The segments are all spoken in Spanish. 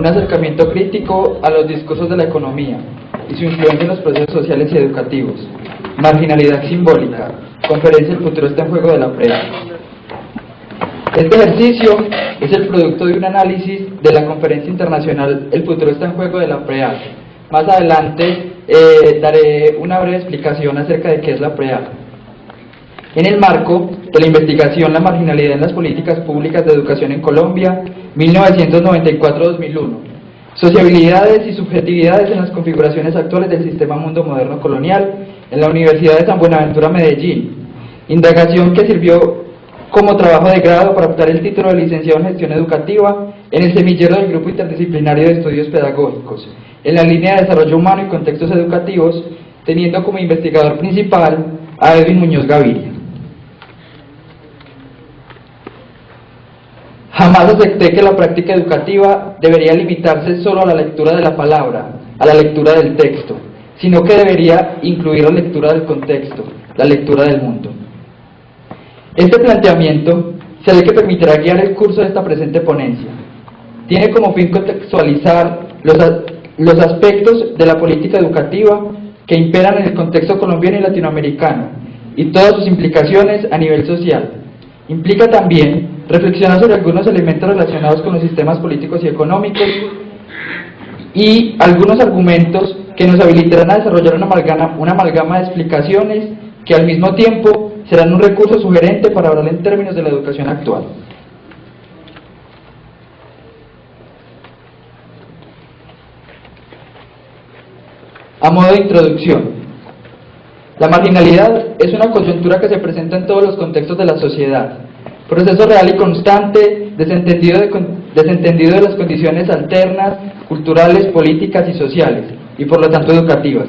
acercamiento crítico a los discursos de la economía y su influencia en los procesos sociales y educativos, marginalidad simbólica, conferencia El futuro está en juego de la PREA. Este ejercicio es el producto de un análisis de la conferencia internacional El futuro está en juego de la PREA. Más adelante daré una breve explicación acerca de qué es la PREA. En el marco de la investigación La marginalidad en las políticas públicas de educación en Colombia, 1994-2001, sociabilidades y subjetividades en las configuraciones actuales del sistema mundo moderno colonial, en la Universidad de San Buenaventura, Medellín, indagación que sirvió como trabajo de grado para optar el título de licenciado en gestión educativa en el semillero del Grupo Interdisciplinario de Estudios Pedagógicos, en la línea de desarrollo humano y contextos educativos, teniendo como investigador principal a Edwin Muñoz Gaviria. Jamás acepté que la práctica educativa debería limitarse solo a la lectura de la palabra, a la lectura del texto, sino que debería incluir la lectura del contexto, la lectura del mundo. Este planteamiento será el que permitirá guiar el curso de esta presente ponencia. Tiene como fin contextualizar los aspectos de la política educativa que imperan en el contexto colombiano y latinoamericano y todas sus implicaciones a nivel social. Implica también reflexionar sobre algunos elementos relacionados con los sistemas políticos y económicos y algunos argumentos que nos habilitarán a desarrollar una amalgama de explicaciones que al mismo tiempo serán un recurso sugerente para hablar en términos de la educación actual. A modo de introducción, la marginalidad es una coyuntura que se presenta en todos los contextos de la sociedad, proceso real y constante, desentendido de las condiciones alternas, culturales, políticas y sociales, y por lo tanto educativas.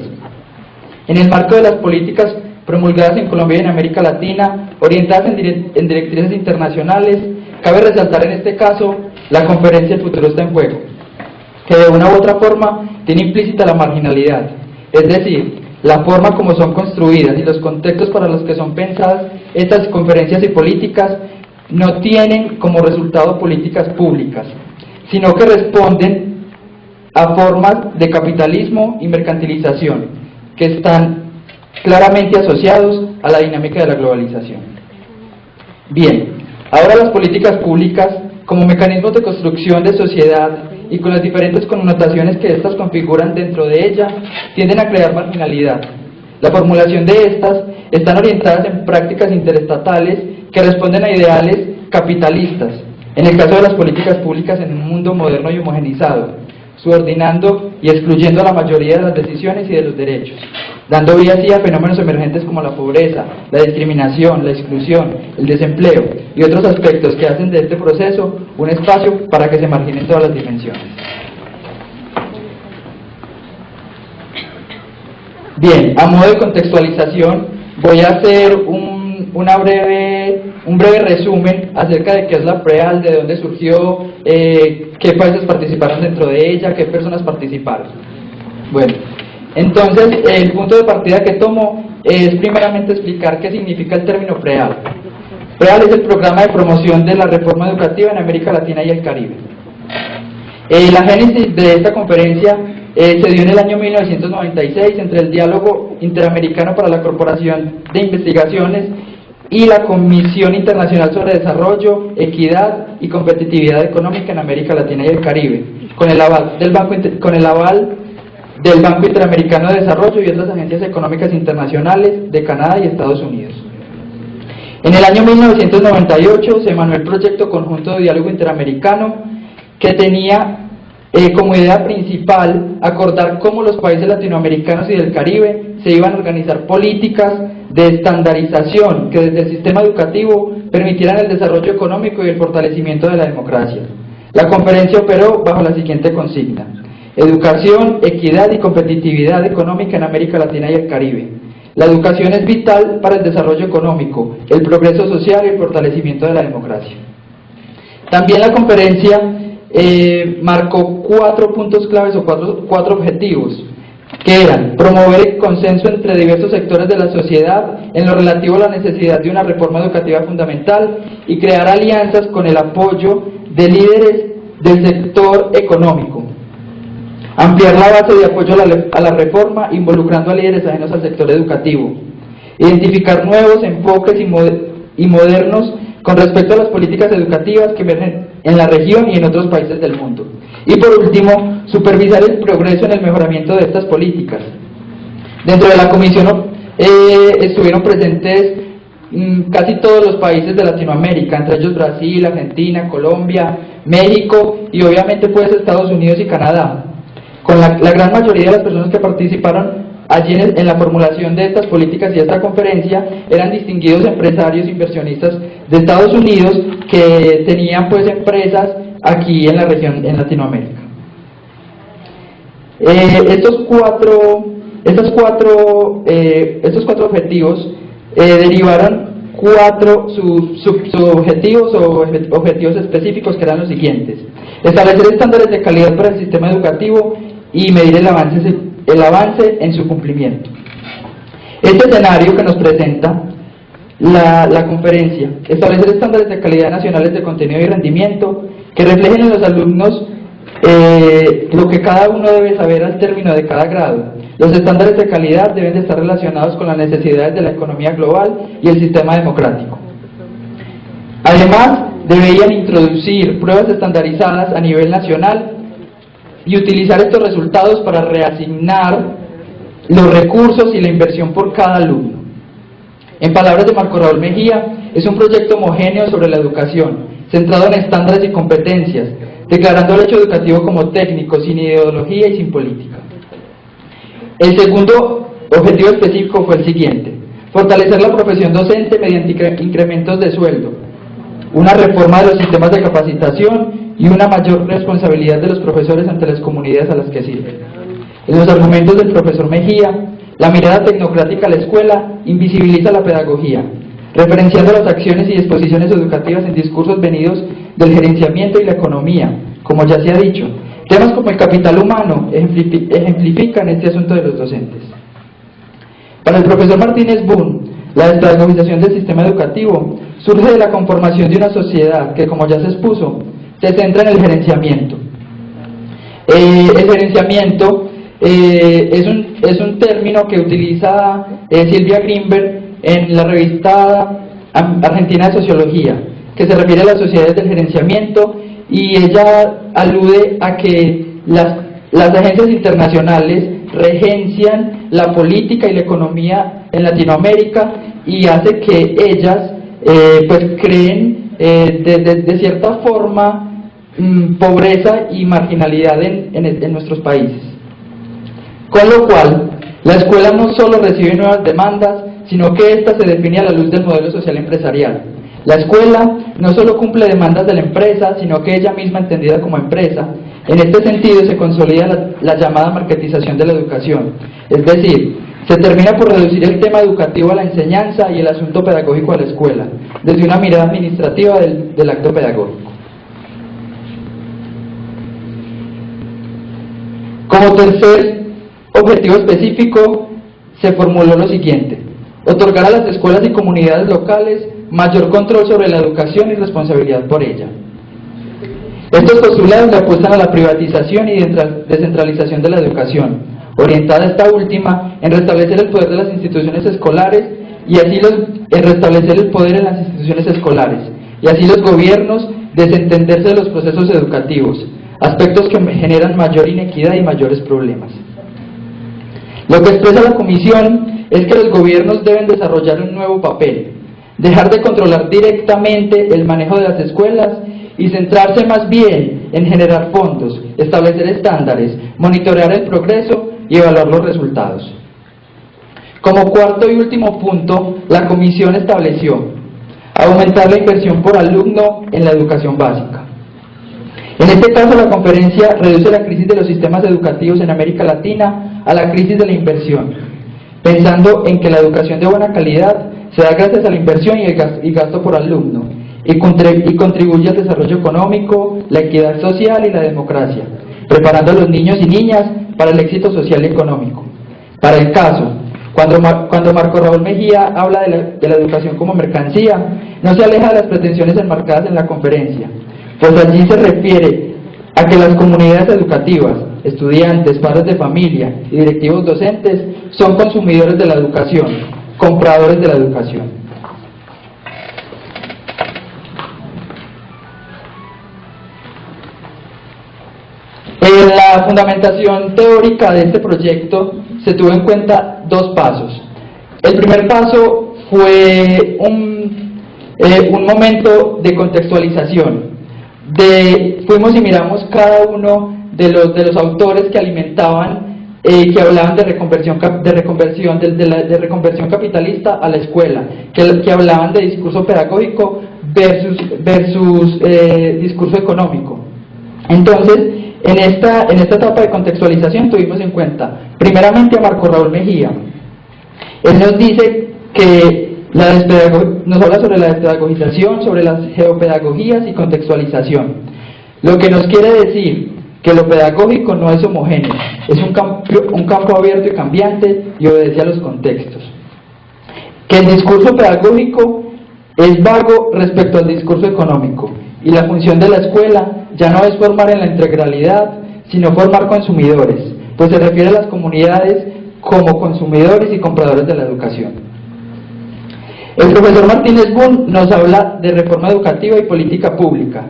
En el marco de las políticas promulgadas en Colombia y en América Latina, orientadas en directrices internacionales, cabe resaltar en este caso la conferencia El futuro está en juego, que de una u otra forma tiene implícita la marginalidad, es decir, la forma como son construidas y los contextos para los que son pensadas estas conferencias y políticas no tienen como resultado políticas públicas, sino que responden a formas de capitalismo y mercantilización que están claramente asociados a la dinámica de la globalización. Bien, ahora las políticas públicas, como mecanismos de construcción de sociedad y con las diferentes connotaciones que éstas configuran dentro de ella, tienden a crear marginalidad. La formulación de estas están orientadas en prácticas interestatales que responden a ideales capitalistas, en el caso de las políticas públicas en un mundo moderno y homogenizado, subordinando y excluyendo a la mayoría de las decisiones y de los derechos, dando vía así a fenómenos emergentes como la pobreza, la discriminación, la exclusión, el desempleo y otros aspectos que hacen de este proceso un espacio para que se marginen todas las dimensiones. Bien, a modo de contextualización voy a hacer un breve resumen acerca de qué es la PREA, de dónde surgió, qué países participaron dentro de ella, qué personas participaron. Bueno, entonces el punto de partida que tomo es primeramente explicar qué significa el término PREAL. PREAL es el programa de promoción de la reforma educativa en América Latina y el Caribe. La génesis de esta conferencia se dio en el año 1996 entre el Diálogo Interamericano para la Corporación de Investigaciones y la Comisión Internacional sobre Desarrollo, Equidad y Competitividad Económica en América Latina y el Caribe, con el aval del Banco Interamericano de Desarrollo y otras agencias económicas internacionales de Canadá y Estados Unidos. En el año 1998 se emanó el proyecto conjunto de diálogo interamericano que tenía como idea principal acordar cómo los países latinoamericanos y del Caribe se iban a organizar políticas de estandarización que desde el sistema educativo permitieran el desarrollo económico y el fortalecimiento de la democracia. La conferencia operó bajo la siguiente consigna: educación, equidad y competitividad económica en América Latina y el Caribe. La educación es vital para el desarrollo económico, el progreso social y el fortalecimiento de la democracia. También la conferencia marcó 4 puntos claves o cuatro objetivos, que eran promover el consenso entre diversos sectores de la sociedad en lo relativo a la necesidad de una reforma educativa fundamental y crear alianzas con el apoyo de líderes del sector económico, ampliar la base de apoyo a la reforma involucrando a líderes ajenos al sector educativo, identificar nuevos enfoques y modernos con respecto a las políticas educativas que emergen en la región y en otros países del mundo. Y por último, supervisar el progreso en el mejoramiento de estas políticas. Dentro de la comisión estuvieron presentes casi todos los países de Latinoamérica, entre ellos Brasil, Argentina, Colombia, México y obviamente pues Estados Unidos y Canadá. Con la gran mayoría de las personas que participaron allí en la formulación de estas políticas y esta conferencia eran distinguidos empresarios inversionistas de Estados Unidos que tenían pues empresas aquí en la región, en Latinoamérica. Estos cuatro objetivos derivaron subobjetivos o objetivos específicos que eran los siguientes: establecer estándares de calidad para el sistema educativo y medir el avance en su cumplimiento. Este escenario que nos presenta la conferencia: establecer estándares de calidad nacionales de contenido y rendimiento que reflejen en los alumnos lo que cada uno debe saber al término de cada grado. Los estándares de calidad deben de estar relacionados con las necesidades de la economía global y el sistema democrático. Además, deberían introducir pruebas estandarizadas a nivel nacional y utilizar estos resultados para reasignar los recursos y la inversión por cada alumno. En palabras de Marco Raúl Mejía, es un proyecto homogéneo sobre la educación, centrado en estándares y competencias, declarando el hecho educativo como técnico, sin ideología y sin política. El segundo objetivo específico fue el siguiente: fortalecer la profesión docente mediante incrementos de sueldo, una reforma de los sistemas de capacitación y una mayor responsabilidad de los profesores ante las comunidades a las que sirven. En los argumentos del profesor Mejía, la mirada tecnocrática a la escuela invisibiliza la pedagogía, referenciando las acciones y disposiciones educativas en discursos venidos del gerenciamiento y la economía, como ya se ha dicho. Temas como el capital humano ejemplifican este asunto de los docentes. Para el profesor Martínez Boone, la despedagogización del sistema educativo surge de la conformación de una sociedad que, como ya se expuso, se centra en el gerenciamiento. El gerenciamiento es un término que utiliza Silvia Greenberg en la revista Argentina de Sociología, que se refiere a las sociedades del gerenciamiento, y ella alude a que las agencias internacionales regencian la política y la economía en Latinoamérica y hace que ellas pues creen de cierta forma pobreza y marginalidad en nuestros países. Con lo cual, la escuela no solo recibe nuevas demandas, sino que ésta se define a la luz del modelo social empresarial. La escuela no solo cumple demandas de la empresa, sino que ella misma, entendida como empresa. En este sentido se consolida la llamada marketización de la educación, es decir, se termina por reducir el tema educativo a la enseñanza y el asunto pedagógico a la escuela, desde una mirada administrativa del acto pedagógico. Como tercer objetivo específico, se formuló lo siguiente: otorgar a las escuelas y comunidades locales mayor control sobre la educación y responsabilidad por ella. Estos postulados le apuestan a la privatización y descentralización de la educación, orientada esta última en restablecer el poder de las instituciones escolares y así restablecer el poder en las instituciones escolares, y así los gobiernos desentenderse de los procesos educativos, aspectos que generan mayor inequidad y mayores problemas. Lo que expresa la Comisión es que los gobiernos deben desarrollar un nuevo papel, dejar de controlar directamente el manejo de las escuelas y centrarse más bien en generar fondos, establecer estándares, monitorear el progreso y evaluar los resultados. Como cuarto y último punto, la Comisión estableció aumentar la inversión por alumno en la educación básica. En este caso, la conferencia reduce la crisis de los sistemas educativos en América Latina a la crisis de la inversión, pensando en que la educación de buena calidad se da gracias a la inversión y gasto por alumno, y contribuye al desarrollo económico, la equidad social y la democracia, preparando a los niños y niñas para el éxito social y económico. Para el caso, cuando Marco Raúl Mejía habla de la educación como mercancía, no se aleja de las pretensiones enmarcadas en la conferencia, pues allí se refiere a que las comunidades educativas, estudiantes, padres de familia y directivos docentes son consumidores de la educación, compradores de la educación. En la fundamentación teórica de este proyecto se tuvo en cuenta dos pasos. El primer paso fue un momento de contextualización. Fuimos y miramos cada uno de los autores que alimentaban, que hablaban de reconversión capitalista a la escuela, que hablaban de discurso pedagógico versus discurso económico. Entonces, en esta etapa de contextualización tuvimos en cuenta primeramente a Marco Raúl Mejía. Él nos dice que nos habla sobre la despedagogización, sobre las geopedagogías y contextualización. Lo que nos quiere decir que lo pedagógico no es homogéneo, es un campo abierto y cambiante y obedece a los contextos. Que el discurso pedagógico es vago respecto al discurso económico y la función de la escuela ya no es formar en la integralidad, sino formar consumidores, pues se refiere a las comunidades como consumidores y compradores de la educación. El profesor Martínez Boone nos habla de reforma educativa y política pública.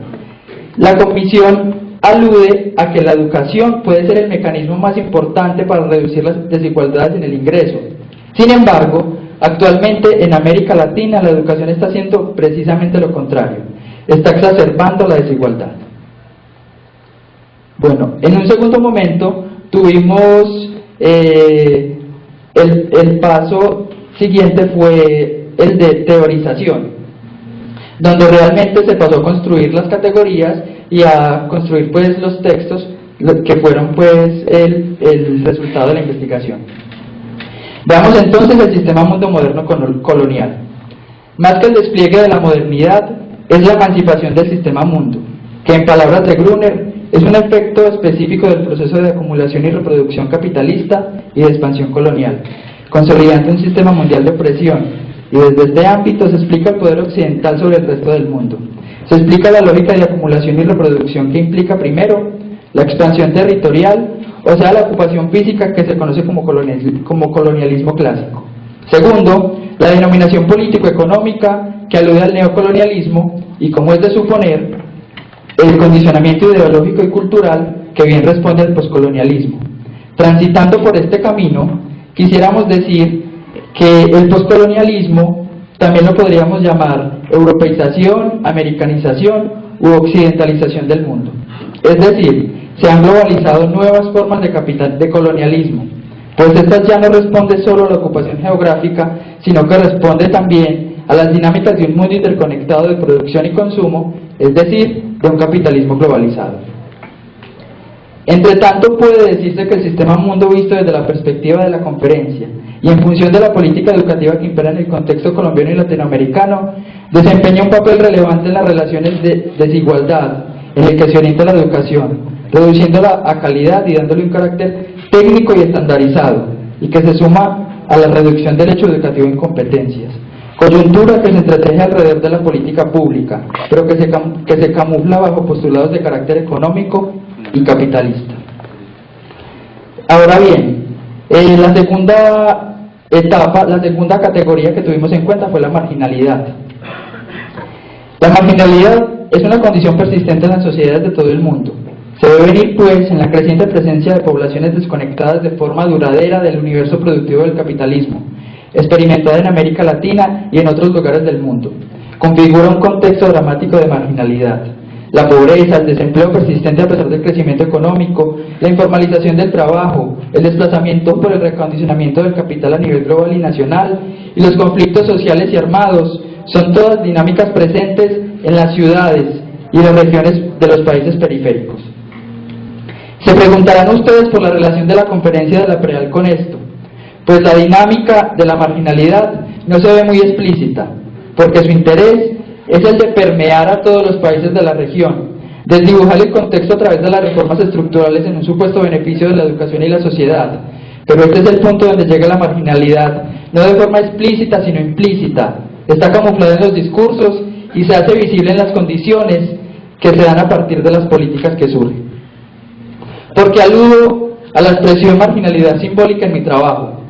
La comisión alude a que la educación puede ser el mecanismo más importante para reducir las desigualdades en el ingreso. Sin embargo, actualmente en América Latina la educación está haciendo precisamente lo contrario, está exacerbando la desigualdad. Bueno, en un segundo momento tuvimos el paso siguiente fue el de teorización, donde realmente se pasó a construir las categorías y a construir pues los textos que fueron pues el resultado de la investigación. Veamos entonces el sistema mundo moderno colonial. Más que el despliegue de la modernidad, es la emancipación del sistema mundo, que en palabras de Gruner es un efecto específico del proceso de acumulación y reproducción capitalista y de expansión colonial, consolidando un sistema mundial de opresión, y desde este ámbito se explica el poder occidental sobre el resto del mundo. Se explica la lógica de acumulación y reproducción que implica primero la expansión territorial, o sea la ocupación física que se conoce como colonialismo clásico. Segundo, la denominación político-económica que alude al neocolonialismo y, como es de suponer, el condicionamiento ideológico y cultural que bien responde al poscolonialismo. Transitando por este camino, quisiéramos decir que el poscolonialismo también lo podríamos llamar europeización, americanización u occidentalización del mundo. Es decir, se han globalizado nuevas formas de colonialismo, pues estas ya no responden solo a la ocupación geográfica, sino que responde también a las dinámicas de un mundo interconectado de producción y consumo, es decir, de un capitalismo globalizado. Entre tanto, puede decirse que el sistema mundo visto desde la perspectiva de la conferencia y en función de la política educativa que impera en el contexto colombiano y latinoamericano, desempeña un papel relevante en las relaciones de desigualdad en el que se orienta la educación, reduciéndola a calidad y dándole un carácter técnico y estandarizado, y que se suma a la reducción del hecho educativo en competencias. Coyuntura que se entreteje alrededor de la política pública, pero que se camufla bajo postulados de carácter económico y capitalista. Ahora bien, la segunda etapa, la segunda categoría que tuvimos en cuenta fue la marginalidad. La marginalidad es una condición persistente en las sociedades de todo el mundo. Se debe venir pues en la creciente presencia de poblaciones desconectadas de forma duradera del universo productivo del capitalismo, experimentada en América Latina y en otros lugares del mundo. Configura un contexto dramático de marginalidad. La pobreza, el desempleo persistente a pesar del crecimiento económico, la informalización del trabajo, el desplazamiento por el recondicionamiento del capital a nivel global y nacional, y los conflictos sociales y armados, son todas dinámicas presentes en las ciudades y las regiones de los países periféricos. Se preguntarán ustedes por la relación de la conferencia de la PREAL con esto. Pues la dinámica de la marginalidad no se ve muy explícita, porque su interés es el de permear a todos los países de la región, desdibujar el contexto a través de las reformas estructurales en un supuesto beneficio de la educación y la sociedad. Pero este es el punto donde llega la marginalidad, no de forma explícita sino implícita, está camuflada en los discursos y se hace visible en las condiciones que se dan a partir de las políticas que surgen. porque aludo a la expresión marginalidad simbólica en mi trabajo.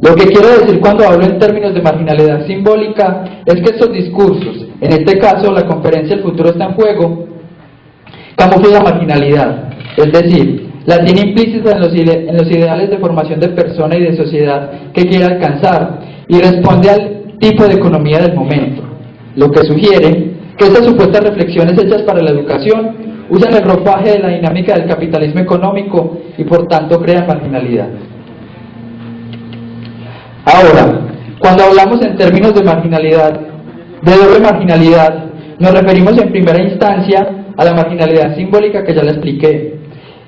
Lo que quiero decir cuando hablo en términos de marginalidad simbólica es que estos discursos, en este caso la conferencia El futuro está en juego, camuflan la marginalidad, es decir, la tiene implícita en los ideales de formación de persona y de sociedad que quiere alcanzar y responde al tipo de economía del momento, lo que sugiere que estas supuestas reflexiones hechas para la educación usan el ropaje de la dinámica del capitalismo económico y por tanto crean marginalidad. Ahora, cuando hablamos en términos de marginalidad, de doble marginalidad, nos referimos en primera instancia a la marginalidad simbólica que ya la expliqué,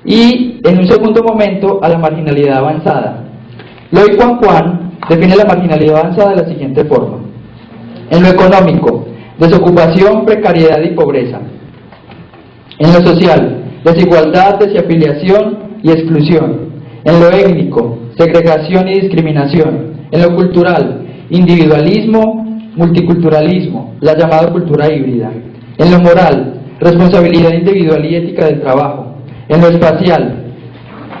y en un segundo momento a la marginalidad avanzada. Loy Quan Quan define la marginalidad avanzada de la siguiente forma: en lo económico, desocupación, precariedad y pobreza; en lo social, desigualdad, desafiliación y exclusión; en lo étnico, segregación y discriminación; en lo cultural, individualismo, multiculturalismo, la llamada cultura híbrida; en lo moral, responsabilidad individual y ética del trabajo; en lo espacial,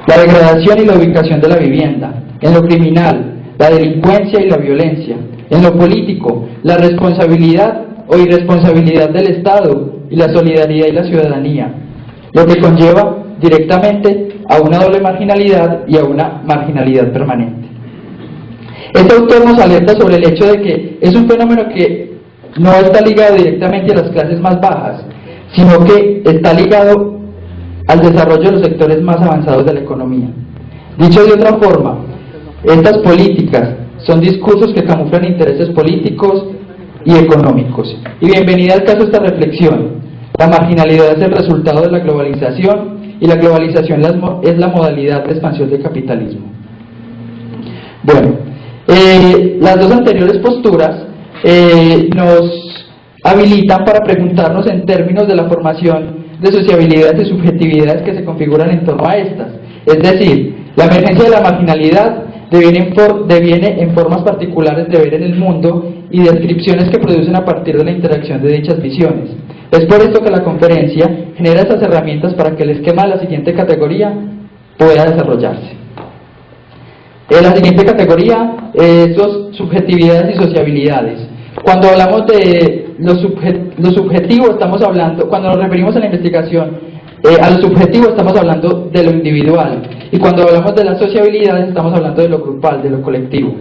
la degradación y la ubicación de la vivienda; en lo criminal, la delincuencia y la violencia; en lo político, la responsabilidad o irresponsabilidad del Estado y la solidaridad y la ciudadanía, lo que conlleva directamente a una doble marginalidad y a una marginalidad permanente. Este autor nos alerta sobre el hecho de que es un fenómeno que no está ligado directamente a las clases más bajas, sino que está ligado al desarrollo de los sectores más avanzados de la economía. Dicho de otra forma, estas políticas son discursos que camuflan intereses políticos y económicos. Y bienvenida al caso esta reflexión: la marginalidad es el resultado de la globalización y la globalización es la modalidad de expansión del capitalismo. Bueno, las dos anteriores posturas nos habilitan para preguntarnos en términos de la formación de sociabilidades y subjetividades que se configuran en torno a estas. Es decir, la emergencia de la marginalidad deviene en formas particulares de ver en el mundo y descripciones que producen a partir de la interacción de dichas visiones. Es por esto que la conferencia genera esas herramientas para que el esquema de la siguiente categoría pueda desarrollarse. La siguiente categoría es subjetividades y sociabilidades. Cuando hablamos de lo subjetivo, estamos hablando, cuando nos referimos a la investigación, a lo subjetivo estamos hablando de lo individual, y cuando hablamos de las sociabilidades estamos hablando de lo grupal, de lo colectivo.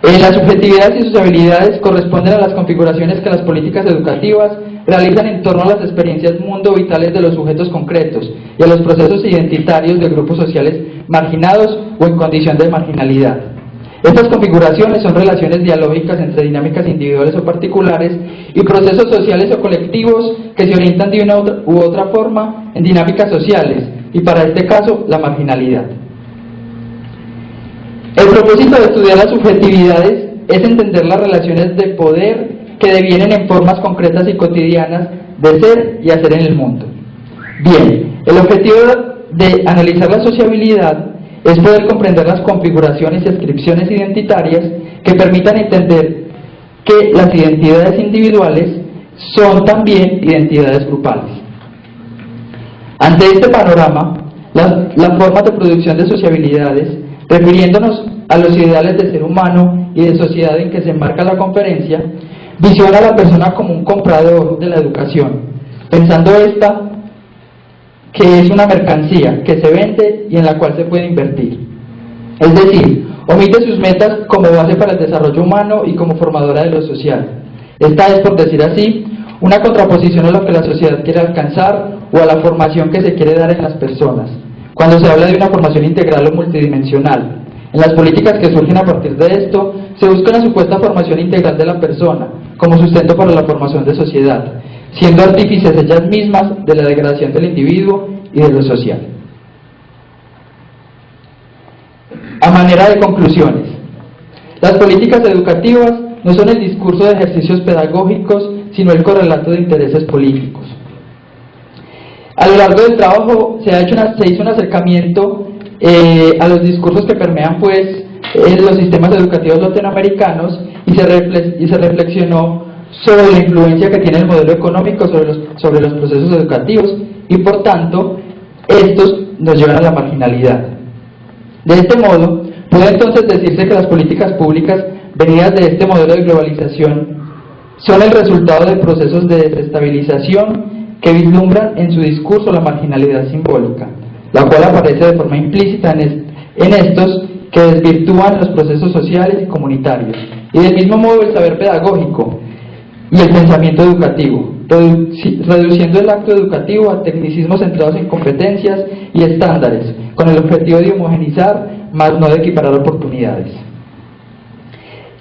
Las subjetividades y sociabilidades corresponden a las configuraciones que las políticas educativas realizan en torno a las experiencias mundo vitales de los sujetos concretos y a los procesos identitarios de grupos sociales marginados o en condición de marginalidad. Estas configuraciones son relaciones dialógicas entre dinámicas individuales o particulares y procesos sociales o colectivos que se orientan de una u otra forma en dinámicas sociales, y para este caso, la marginalidad. El propósito de estudiar las subjetividades es entender las relaciones de poder que devienen en formas concretas y cotidianas de ser y hacer en el mundo. Bien, el objetivo de analizar la sociabilidad es poder comprender las configuraciones y descripciones identitarias que permitan entender que las identidades individuales son también identidades grupales. Ante este panorama, las formas de producción de sociabilidades, refiriéndonos a los ideales de ser humano y de sociedad en que se enmarca la conferencia, visiona a la persona como un comprador de la educación, pensando esta que es una mercancía que se vende y en la cual se puede invertir. Es decir, omite sus metas como base para el desarrollo humano y como formadora de lo social. Esta es, por decir así, una contraposición a lo que la sociedad quiere alcanzar o a la formación que se quiere dar en las personas, cuando se habla de una formación integral o multidimensional. En las políticas que surgen a partir de esto, se busca una supuesta formación integral de la persona, como sustento para la formación de sociedad, siendo artífices ellas mismas de la degradación del individuo y de lo social. A manera de conclusiones, las políticas educativas no son el discurso de ejercicios pedagógicos, sino el correlato de intereses políticos. A lo largo del trabajo se hizo un acercamiento a los discursos que permean pues los sistemas educativos latinoamericanos y se reflexionó sobre la influencia que tiene el modelo económico sobre los procesos educativos y por tanto estos nos llevan a la marginalidad. De este modo, puede entonces decirse que las políticas públicas venidas de este modelo de globalización son el resultado de procesos de desestabilización que vislumbran en su discurso la marginalidad simbólica, la cual aparece de forma implícita en estos que desvirtúan los procesos sociales y comunitarios, y del mismo modo el saber pedagógico y el pensamiento educativo, reduciendo el acto educativo a tecnicismos centrados en competencias y estándares, con el objetivo de homogeneizar, más no de equiparar oportunidades.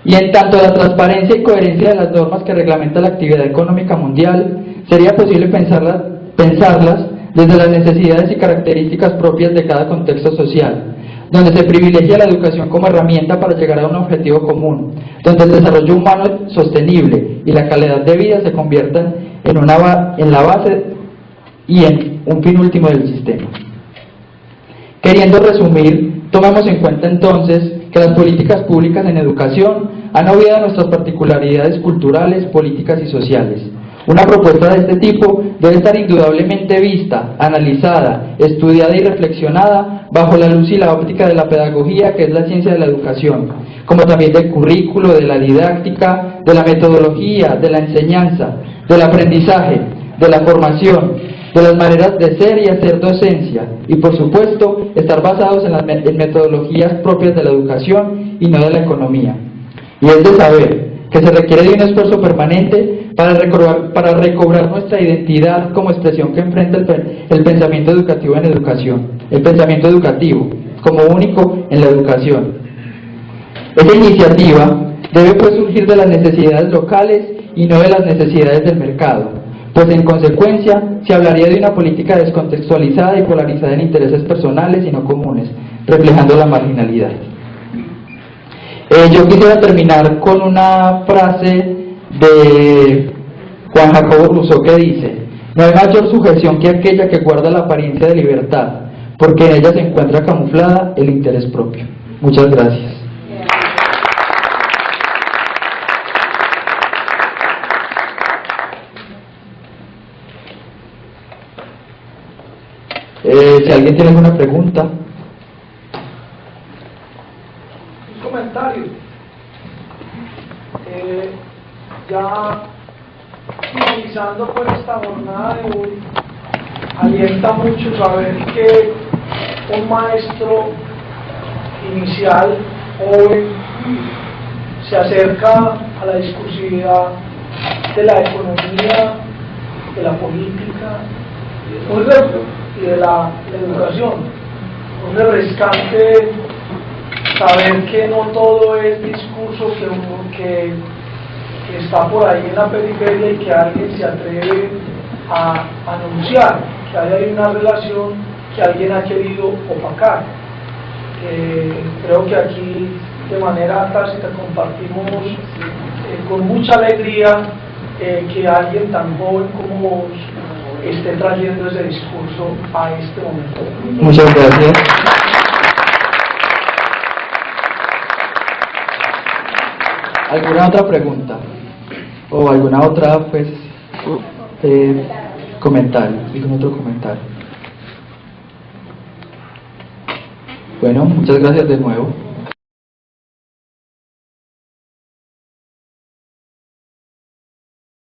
Y en tanto a la transparencia y coherencia de las normas que reglamentan la actividad económica mundial, sería posible pensarlas desde las necesidades y características propias de cada contexto social, donde se privilegia la educación como herramienta para llegar a un objetivo común, donde el desarrollo humano sostenible y la calidad de vida se conviertan en la base y en un fin último del sistema. Queriendo resumir, tomemos en cuenta entonces que las políticas públicas en educación han obviado nuestras particularidades culturales, políticas y sociales. Una propuesta de este tipo debe estar indudablemente vista, analizada, estudiada y reflexionada bajo la luz y la óptica de la pedagogía, que es la ciencia de la educación, como también del currículo, de la didáctica, de la metodología, de la enseñanza, del aprendizaje, de la formación, de las maneras de ser y hacer docencia, y por supuesto estar basados en metodologías propias de la educación y no de la economía. Y es de saber que se requiere de un esfuerzo permanente para recobrar nuestra identidad como expresión que enfrenta el pensamiento educativo en educación, el pensamiento educativo como único en la educación. Esa iniciativa debe pues surgir de las necesidades locales y no de las necesidades del mercado, pues en consecuencia se hablaría de una política descontextualizada y polarizada en intereses personales y no comunes, reflejando la marginalidad. Yo quisiera terminar con una frase de Juan Jacobo Rousseau que dice: no hay mayor sujeción que aquella que guarda la apariencia de libertad, porque en ella se encuentra camuflada el interés propio. Muchas gracias. Si alguien tiene alguna pregunta. Un comentario. Ya finalizando por esta jornada de hoy, alienta mucho saber que un maestro inicial, joven, se acerca a la discursividad de la economía, de la política y de la educación. Un refrescante saber que no todo es discurso que está por ahí en la periferia y que alguien se atreve a anunciar, que hay una relación que alguien ha querido opacar. Creo que aquí de manera tácita compartimos con mucha alegría que alguien tan joven como vos esté trayendo ese discurso a este momento. Muchas gracias. ¿Alguna otra pregunta? ¿O alguna otra, pues, comentario? ¿Algún otro comentario? Bueno, muchas gracias de nuevo.